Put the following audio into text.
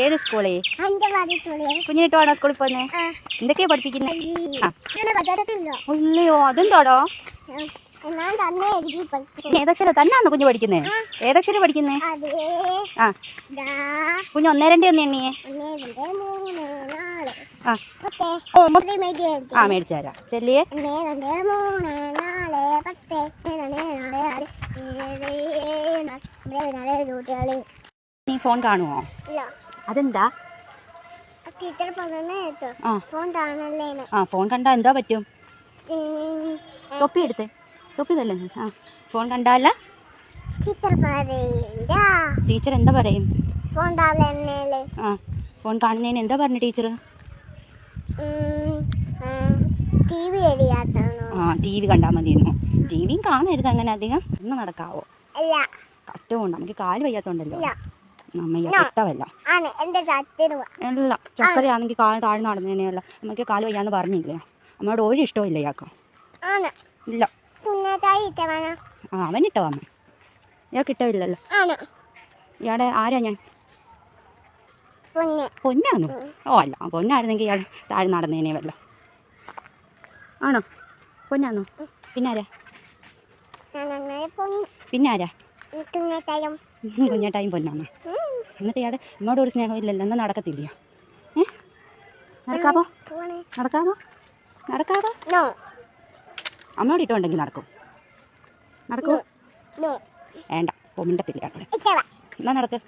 ഏത് സ്കൂളേ? കുഞ്ഞിട്ടാണോ സ്കൂളിൽ പോന്നെ? എന്തൊക്കെയാ പഠിപ്പിക്കുന്നത്? അല്ലയോ, അതെന്താടോ? ഏതക്ഷരം തന്നെയാണോ കുഞ്ഞ് പഠിക്കുന്നേ? ഏതക്ഷരം പഠിക്കുന്നേ? ആ കുഞ്ഞ് 1 2 ഒന്ന് എണ്ണിയേ. ആ മേടിച്ചു തരാം. ചെല്ലിയേ. നീ ഫോൺ കാണുമോ? അതെന്താ? ഫോൺ കണ്ടാ എന്താ പറ്റും? തൊപ്പി എടുത്തേ. തൊപ്പി തന്നെ. ആ ഫോൺ കണ്ടാല ടീച്ചർ എന്താ പറയും? ആ ഫോൺ കാണുന്നതിന് എന്താ പറഞ്ഞു ടീച്ചർ? ടി വി കണ്ടാൽ മതിയെന്നോ? ടി വിയും കാണരുത് അങ്ങനെ അധികം. ഒന്ന് നടക്കാവോ? കഷ്ടമുണ്ട്, നമുക്ക് കാല് വയ്യാത്തോണ്ടല്ലോ. നമ്മയ്യ ഇഷ്ടമല്ല. അല്ല ചക്കരയാണെങ്കിൽ കാല് താഴ്ന്നു നടന്നേനെയല്ല. നമുക്ക് കാല് വയ്യാന്ന് പറഞ്ഞില്ലേ? അമ്മയോട് ഒരു ഇഷ്ടമില്ല ഇയാൾക്ക്. ഇല്ല. അവനിട്ടോ അമ്മ? ഇയാൾക്ക് ഇഷ്ടമില്ലല്ലോ. ഇയാടെ ആരാ ഞാൻ? പൊന്നാണോ? ഓ അല്ല, പൊന്നായിരുന്നെങ്കിൽ ഇയാൾ താഴ്ന്നു നടന്നേനെ വല്ല. ആണോ? പൊന്നാണോ? പിന്നാരാ? കുഞ്ഞേട്ടായും പൊന്നാണോ? എന്നിട്ട് ഇയാടെ എന്നോട് ഒരു സ്നേഹമില്ലല്ലോ. എന്നാ നടക്കത്തില്ല? നടക്കാവോ? അമ്മയോട് ഇട്ടുണ്ടെങ്കിൽ നടക്കും. വേണ്ട, മിണ്ടത്തില്ല. എന്നാ നടക്ക്.